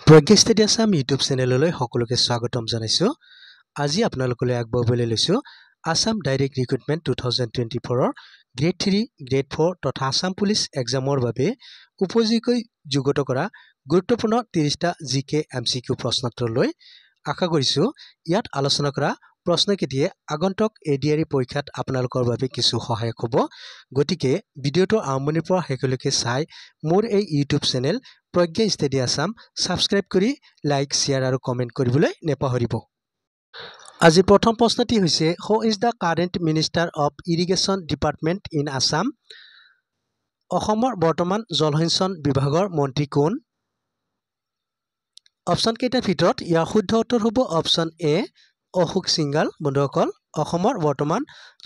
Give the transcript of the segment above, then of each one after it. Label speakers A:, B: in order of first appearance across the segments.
A: প্ৰজ্ঞা study Assam YouTube চেনেললৈ সকলোকে স্বাগতম জনাইছো। আজি আপোনালোকলৈ আগবঢ়াবলৈ লৈছো Assam direct recruitment 2024 grade 3, grade 4 তথা আসাম পুলিচ এক্সামৰ বাবে উপযোগী যুগত কৰা গুৰুত্বপূৰ্ণ 30টা জিকে এমচিকিউ প্ৰশ্নোত্তৰ লৈ আশা কৰিছো ইয়াত আলোচনা কৰা প্ৰশ্নকেইটিয়ে আগন্তুক এডিআৰই পৰীক্ষাত আপোনালোকৰ বাবে কিছু সহায়ক হ'ব। গতিকে ভিডিঅটো আৰম্ভণিৰ পৰা শেষলৈকে চাই মোৰ এই ইউটিউব চেনেল প্ৰজ্ঞা ষ্টাডি আসাম সাবস্ক্ৰাইব কৰি লাইক শ্বেয়াৰ আৰু কমেণ্ট কৰিবলৈ নেপাহৰিব। আজি প্ৰথম প্ৰশ্নটি হৈছে who is the current minister of irrigation department in Assam? অসমৰ বৰ্তমান জলসিঞ্চন বিভাগৰ মন্ত্ৰী কোন? অপশ্যন কেইটাৰ ভিতৰত ইয়াৰ শুদ্ধ উত্তৰ হ'ব অপশ্যন এ অশোক সিংঘাল। বন্ধুসকল, অসমৰ বৰ্তমান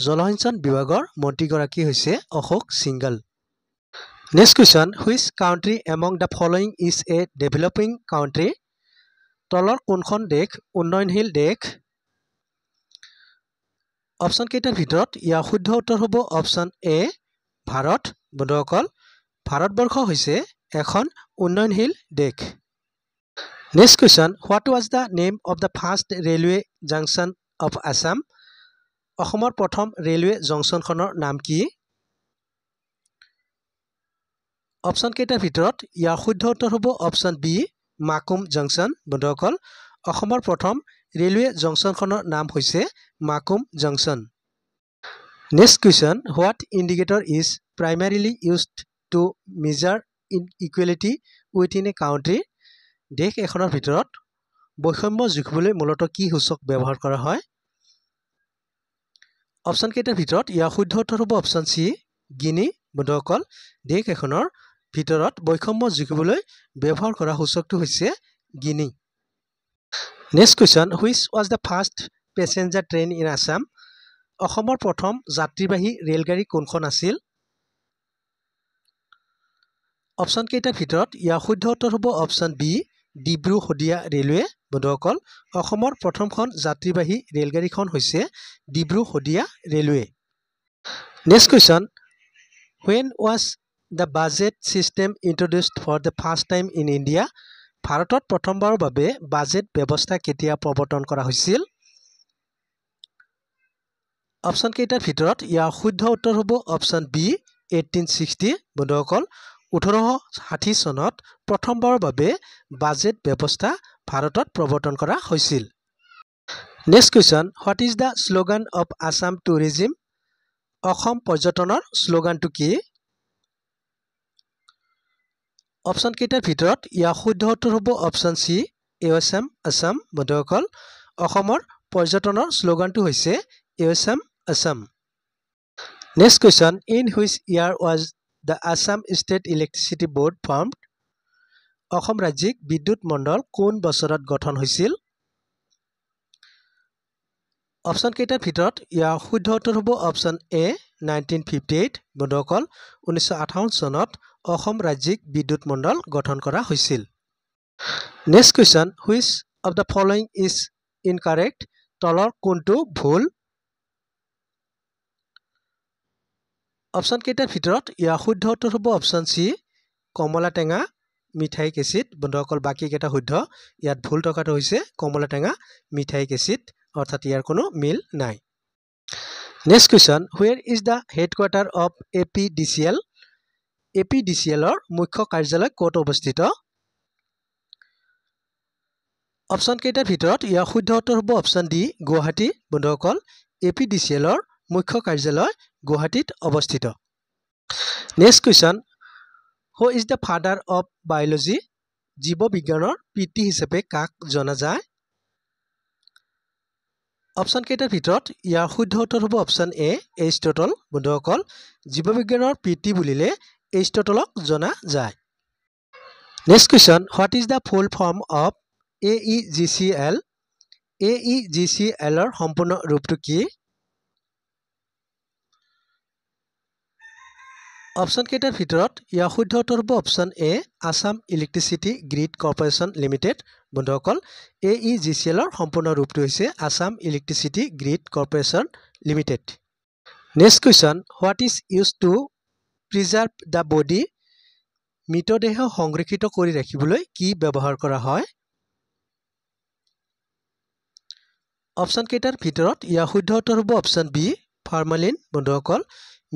A: জলসিঞ্চন বিভাগৰ মন্ত্ৰীগৰাকী হৈছে Ashok Singhal. Next question, which country among the following is a developing country? তলৰ কোনখন দেশ উন্নয়নশীল দেশ? অপশ্যন কেইটাৰ ভিতৰত ইয়াৰ শুদ্ধ উত্তৰ হ'ব অপশ্যন এ ভাৰত। বন্ধুসকল, ভাৰতবৰ্ষ হৈছে এখন উন্নয়নশীল দেশ। Next question, what was the name of the first railway junction of Assam? অসমৰ প্ৰথম ৰেলৱে জংচনখনৰ নাম কি? অপশ্যন কেইটাৰ ভিতৰত ইয়াৰ শুদ্ধ উত্তৰ হ'ব অপশ্যন বি মাকুম জংচন। বন্ধুসকল, অসমৰ প্ৰথম ৰেলৱে জংচনখনৰ নাম হৈছে Makum junction. Next question, what indicator is primarily used to measure equality within a country? দেশ এখনৰ ভিতৰত বৈষম্য জুখিবলৈ মূলতঃ কি সূচক ব্যৱহাৰ কৰা হয়? অপশ্যন কেইটাৰ ভিতৰত ইয়াৰ শুদ্ধ উত্তৰ হ'ব অপশ্যন চি গিনি। বন্ধুসকল, দেশ এখনৰ ভিতৰত বৈষম্য জুখিবলৈ ব্যৱহাৰ কৰা সূচকটো হৈছে Gini. Next question, which was the first passenger train in Assam? অসমৰ প্ৰথম যাত্ৰীবাহী ৰেলগাড়ী কোনখন আছিল? অপশ্যন কেইটাৰ ভিতৰত ইয়াৰ শুদ্ধ উত্তৰ হ'ব option B Dibru Sadiya railway. বন্ধুসকল, অসমৰ প্ৰথমখন যাত্ৰীবাহী ৰেলগাড়ীখন হৈছে Dibru Sadiya railway. Next question, when was the budget system introduced for the first time in India? ভাৰতত প্ৰথমবাৰৰ বাবে বাজেট ব্যৱস্থা কেতিয়া প্ৰৱৰ্তন কৰা হৈছিল? অপশ্যন কেইটাৰ ভিতৰত ইয়াৰ শুদ্ধ উত্তৰ হ'ব অপশ্যন বি 1860। বন্ধুসকল, 1860 চনত প্ৰথমবাৰৰ বাবে বাজেট ব্যৱস্থা ভাৰতত প্ৰৱৰ্তন কৰা হৈছিল। Next question, what is the slogan of Assam tourism? Assam পৰ্যটনৰ শ্লোগানটো কি? অপশ্যন কেইটাৰ ভিতৰত ইয়াৰ শুদ্ধ উত্তৰ হ'ব অপশ্যন চি এৱেলকাম আছাম। বন্ধুসকল, অসমৰ পৰ্যটনৰ শ্লোগানটো হৈছে welcome Assam. Next question, in which year was the Assam state electricity board formed? অসম ৰাজ্যিক বিদ্যুৎ মণ্ডল কোন বছৰত গঠন হৈছিল? অপশ্যন কেইটাৰ ভিতৰত ইয়াৰ শুদ্ধ উত্তৰ হ'ব অপশ্যন এ 1958। বন্ধুসকল, 1958 চনত অসম ৰাজ্যিক বিদ্যুৎ মণ্ডল গঠন কৰা হৈছিল। Next question, which of the following is incorrect? তলৰ কোনটো ভুল? অপশ্যন কেইটাৰ ভিতৰত ইয়াৰ শুদ্ধ উত্তৰ হ'ব অপশ্যন চি কমলা টেঙা মিঠাই কেঁচিত। বন্ধুসকল, বাকী কেইটা শুদ্ধ, ইয়াত ভুল থকাটো হৈছে কমলা টেঙা মিঠাই কেঁচিত, অৰ্থাৎ ইয়াৰ কোনো মিল নাই। Next question, where is the headquarter of APDCL? APDCLৰ মুখ্য কাৰ্যালয় ক'ত অৱস্থিত? অপশ্যন কেইটাৰ ভিতৰত ইয়াৰ শুদ্ধ উত্তৰ হ'ব অপশ্যন ডি গুৱাহাটী। বন্ধুসকল, APDCLৰ মুখ্য কাৰ্যালয় গুৱাহাটীত অৱস্থিত। Next question, who is the father of biology? জীৱ বিজ্ঞানৰ পিতৃ হিচাপে কাক জনা যায়? অপশ্যন কেইটাৰ ভিতৰত ইয়াৰ শুদ্ধ উত্তৰ হ'ব অপশ্যন এ এৰিষ্টটল। বন্ধুসকল, জীৱ বিজ্ঞানৰ পিতৃ বুলিলে এৰিষ্টটলক জনা যায়। Next question, what is the full form of AEGCL? AEGCLৰ সম্পূৰ্ণ ৰূপটো কি? অপশ্যন কেইটাৰ ভিতৰত ইয়াৰ শুদ্ধ উত্তৰ হ'ব option A Assam electricity grid corporation limited. বন্ধুসকল, AEGCLৰ সম্পূৰ্ণ ৰূপটো হৈছে Assam electricity grid corporation limited. Next question, what is use to preserve the body? মৃতদেহ সংৰক্ষিত কৰি ৰাখিবলৈ কি ব্যৱহাৰ কৰা হয়? অপশ্যন কেইটাৰ ভিতৰত ইয়াৰ শুদ্ধ উত্তৰ হ'ব অপশ্যন বি ফৰ্মালিন। বন্ধুসকল,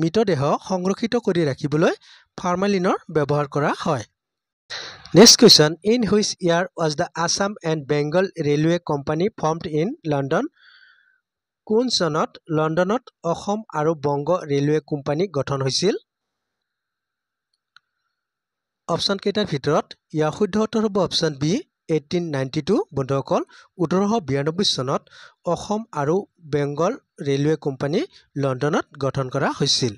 A: মৃতদেহ সংৰক্ষিত কৰি ৰাখিবলৈ ফৰ্মালিনৰ ব্যৱহাৰ কৰা হয়। Next question, in which year was the Assam and Bengal Railway Company formed in London? কোন চনত লণ্ডনত অসম আৰু বংগ ৰেলৱে কোম্পানী গঠন হৈছিল? অপশ্যন কেইটাৰ ভিতৰত ইয়াৰ শুদ্ধ উত্তৰ হ'ব অপশ্যন বি 1892। বন্ধুসকল, 1892 চনত অসম আৰু বেংগল ৰেলৱে কোম্পানী লণ্ডনত গঠন কৰা হৈছিল।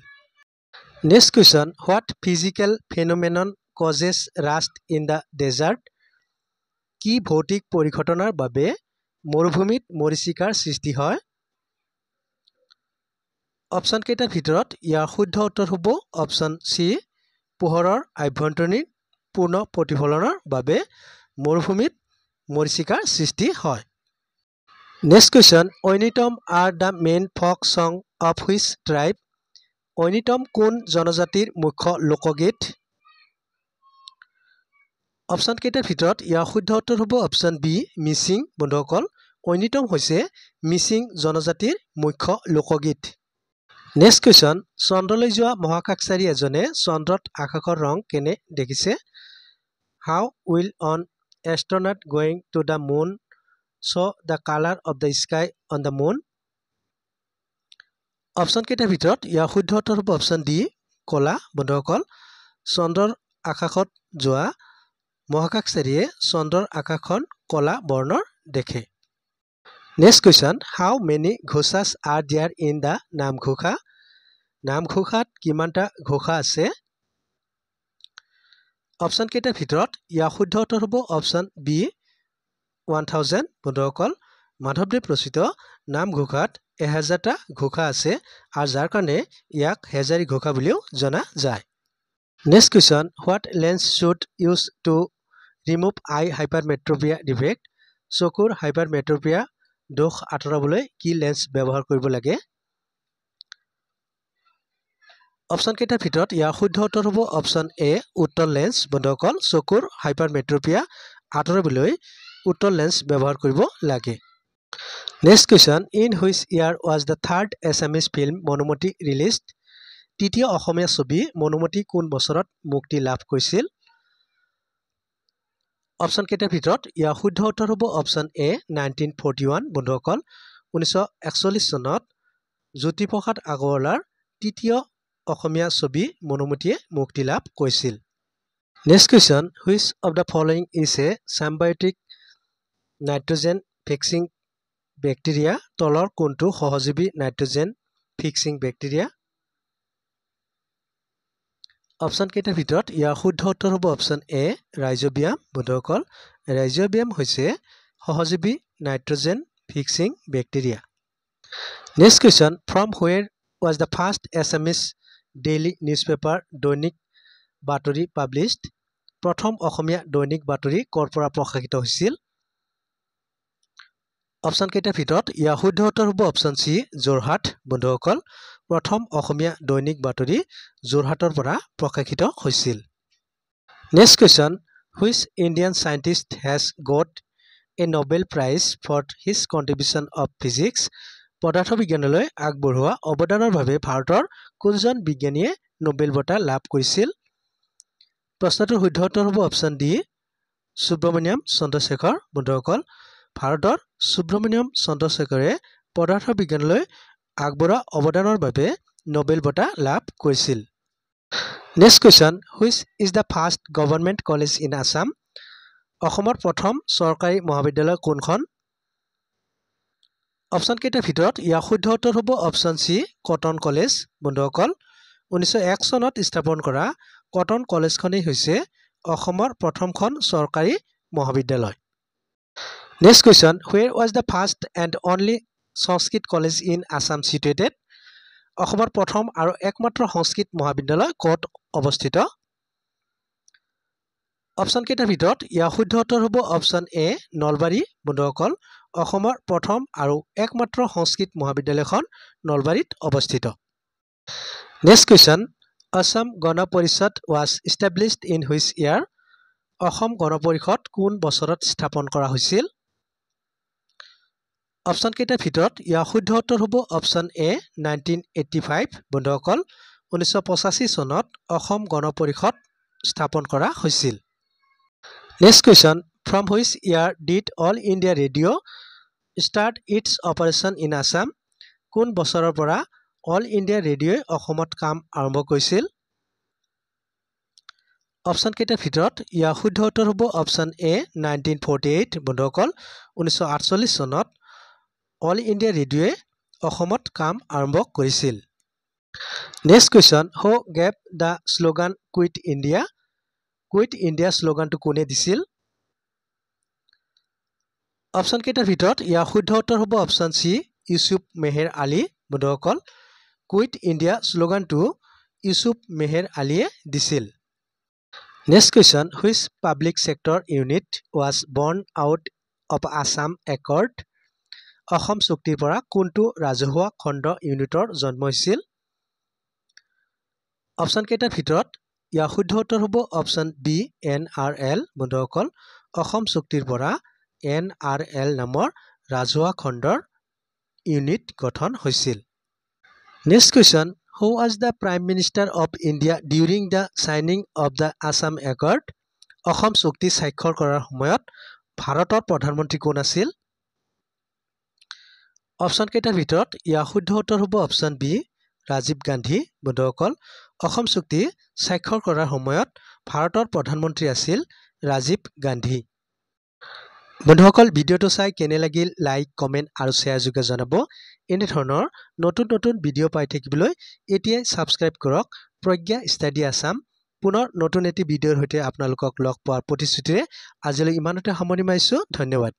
A: Next question, what physical phenomenon causes rust in the desert? কি ভৌতিক পৰিঘটনাৰ বাবে মৰুভূমিত মৰীচিকাৰ সৃষ্টি হয়? অপশ্যন কেইটাৰ ভিতৰত ইয়াৰ শুদ্ধ উত্তৰ হ'ব অপশ্যন চি পোহৰৰ আভ্যন্তৰীণ পূৰ্ণ প্ৰতিফলনৰ বাবে মৰুভূমিত মৰীচিকাৰ সৃষ্টি হয়। নেক্সট কুৱেশ্যন, ঐনিতম are the main folk song of which tribe? ঐনিতম কোন জনজাতিৰ মুখ্য লোকগীত? অপশ্যন কেইটাৰ ভিতৰত ইয়াৰ শুদ্ধ উত্তৰ হ'ব অপশ্যন বি মিচিং। বন্ধুসকল, ঐনিতম হৈছে মিচিং জনজাতিৰ মুখ্য লোকগীত। নেক্সট কুৱেশ্যন, চন্দ্ৰলৈ যোৱা মহাকাশচাৰী এজনে চন্দ্ৰত আকাশৰ ৰং কেনে দেখিছে? How will an astronaut going to the moon saw' the colour of the sky on the moon? Option কেইটাৰ ভিতৰত ইয়াৰ শুদ্ধ উত্তৰ হ'ব অপশ্যন ডি কলা। বন্ধুসকল, চন্দ্ৰৰ আকাশত যোৱা মহাকাশচাৰীয়ে চন্দ্ৰৰ আকাশখন কলা বৰ্ণৰ দেখে। Next question, how many ghoshas are there in the Namghosa? নামঘোষাত কিমানটা ঘোষা আছে? অপশ্যন কেইটাৰ ভিতৰত ইয়াৰ শুদ্ধ উত্তৰ হ'ব অপশ্যন বি 1000। বন্ধুসকল, মাধৱদেৱ ৰচিত নামঘোষাত 1000টা ঘোষা আছে আৰু যাৰ কাৰণে ইয়াক হেজাৰী ঘোষা বুলিও জনা যায়। Next question, what lens should use to remove I hypermetropia defect? চকুৰ হাইপাৰমেট্ৰপিয়া দোষ আঁতৰাবলৈ কি লেন্স ব্যৱহাৰ কৰিব লাগে? অপশ্যন কেইটাৰ ভিতৰত ইয়াৰ শুদ্ধ উত্তৰ হ'ব অপশ্যন এ উত্তল লেন্স। বন্ধুসকল, চকুৰ হাইপাৰমেট্ৰপিয়া আঁতৰাবলৈ উত্তল লেন্স ব্যৱহাৰ কৰিব লাগে। Next question, in which year was the third Assamese film Manomati released? তৃতীয় অসমীয়া ছবি মনুমতি কোন বছৰত মুক্তি লাভ কৰিছিল? অপশ্যন কেইটাৰ ভিতৰত ইয়াৰ শুদ্ধ উত্তৰ হ'ব অপশ্যন এ 1941। বন্ধুসকল, 1941 চনত জ্যোতিপ্ৰসাদ আগৰৱালাৰ তৃতীয় অসমীয়া ছবি মনুমতিয়ে মুক্তি লাভ কৰিছিল। Next question, which of the following is a symbiotic nitrogen fixing bacteria? তলৰ কোনটো সহজীৱী নাইট্ৰজেন ফিক্সিং বেক্টেৰিয়া? অপশ্যন কেইটাৰ ভিতৰত ইয়াৰ শুদ্ধ উত্তৰ হ'ব অপশ্যন এ ৰাইজোবিয়াম। বন্ধুসকল, ৰাইজোবিয়াম হৈছে সহজীৱী nitrogen fixing bacteria. Next question, from where was the first Assamese daily newspaper Dainik Batori published? প্ৰথম অসমীয়া দৈনিক বাতৰি ক'ৰ পৰা প্ৰকাশিত হৈছিল? অপশ্যন কেইটাৰ ভিতৰত ইয়াৰ শুদ্ধ উত্তৰ হ'ব অপশ্যন চি যোৰহাট। বন্ধুসকল, প্ৰথম অসমীয়া দৈনিক বাতৰি যোৰহাটৰ পৰা প্ৰকাশিত হৈছিল। Next question, which Indian scientist has got a Nobel prize for his contribution of physics? পদাৰ্থ বিজ্ঞানলৈ আগবঢ়োৱা অৱদানৰ বাবে ভাৰতৰ কোনজন বিজ্ঞানীয়ে নোবেল বঁটা লাভ কৰিছিল? প্ৰশ্নটোৰ শুদ্ধ উত্তৰ হ'ব অপশ্যন ডি সুব্ৰমণিয়াম চন্দ্ৰশেখৰ। বন্ধুসকল, ভাৰতৰ সুব্ৰমণিয়াম চন্দ্ৰশেখৰে পদাৰ্থ বিজ্ঞানলৈ আগবঢ়োৱা অৱদানৰ বাবে নোবেল বঁটা লাভ কৰিছিল। Next question, which is the first government college in Assam? অসমৰ প্ৰথম চৰকাৰী মহাবিদ্যালয় কোনখন? অপশ্যন কেইটাৰ ভিতৰত ইয়াৰ শুদ্ধ উত্তৰ হ'ব অপশ্যন চি কটন কলেজ। বন্ধুসকল, 1901 চনত স্থাপন কৰা কটন কলেজখনেই হৈছে অসমৰ প্ৰথমখন চৰকাৰী মহাবিদ্যালয়। Next question, where was the first and only Sanskrit college in Assam situated? অসমৰ প্ৰথম আৰু একমাত্ৰ সংস্কৃত মহাবিদ্যালয় ক'ত অৱস্থিত? অপশ্যন কেইটাৰ ভিতৰত ইয়াৰ শুদ্ধ উত্তৰ হ'ব অপশ্যন এ নলবাৰী। বন্ধুসকল, অসমৰ প্ৰথম আৰু একমাত্ৰ সংস্কৃত মহাবিদ্যালয়খন নলবাৰীত অৱস্থিত। Next question, Assam Gana Parishad was established in which year? Asom Gana Parishad কোন বছৰত স্থাপন কৰা হৈছিল? অপশ্যন কেইটাৰ ভিতৰত ইয়াৰ শুদ্ধ উত্তৰ হ'ব অপশ্যন এ 1985 বন্ধুসকল 1985 চনত অসম গণ পৰিষদ স্থাপন কৰা হৈছিল। Next question from which year did all India radio' start its operation in Assam? কোন বছৰৰ পৰা অল ইণ্ডিয়া ৰেডিঅ'ই অসমত কাম আৰম্ভ কৰিছিল? অপশ্যন কেইটাৰ ভিতৰত ইয়াৰ শুদ্ধ উত্তৰ হ'ব অপশ্যন এ 1948 বন্ধুসকল 1948 চনত অল ইণ্ডিয়া ৰেডিঅ'ই অসমত কাম আৰম্ভ কৰিছিল। Next question who gave the slogan quit India? Quit India শ্লোগানটো কোনে দিছিল? অপশ্যন কেইটাৰ ভিতৰত ইয়াৰ শুদ্ধ উত্তৰ হ'ব অপশ্যন চি ইউছুফ মেহেৰ আলী বন্ধুসকল কুইট ইণ্ডিয়া শ্লোগানটো ইউছুফ মেহেৰ আলীয়ে দিছিল। Next question which public sector unit was born out of Assam accord? অসম চুক্তিৰ পৰা কোনটো ৰাজহুৱা খণ্ড ইউনিটৰ জন্ম হৈছিল? অপশ্যন কেইটাৰ ভিতৰত ইয়াৰ শুদ্ধ উত্তৰ হ'ব অপশ্যন বি NRL বন্ধুসকল অসম চুক্তিৰ পৰা NRL নামৰ ৰাজহুৱা খণ্ডৰ ইউনিট গঠন হৈছিল। Next question who was the prime minister of India during the signing of the Assam accord? অসম চুক্তি স্বাক্ষৰ কৰাৰ সময়ত ভাৰতৰ প্ৰধানমন্ত্ৰী কোন আছিল? অপশ্যন কেইটাৰ ভিতৰত ইয়াৰ শুদ্ধ উত্তৰ হ'ব অপশ্যন বি ৰাজীৱ গান্ধী বন্ধুসকল অসম চুক্তি স্বাক্ষৰ কৰাৰ সময়ত ভাৰতৰ প্ৰধানমন্ত্ৰী আছিল ৰাজীৱ গান্ধী। বন্ধুসকল ভিডিঅ'টো চাই কেনে লাগিল লাইক কমেণ্ট আৰু শ্বেয়াৰ যোগে জনাব। এনেধৰণৰ নতুন নতুন ভিডিঅ' পাই থাকিবলৈ এতিয়াই ছাবস্ক্ৰাইব কৰক প্ৰজ্ঞা ষ্টাডি আছাম। পুনৰ নতুন এটি ভিডিঅ'ৰ সৈতে আপোনালোকক লগ পোৱাৰ প্ৰতিশ্ৰুতিৰে আজিলৈ ইমানতে সামৰণি মাৰিছোঁ। ধন্যবাদ।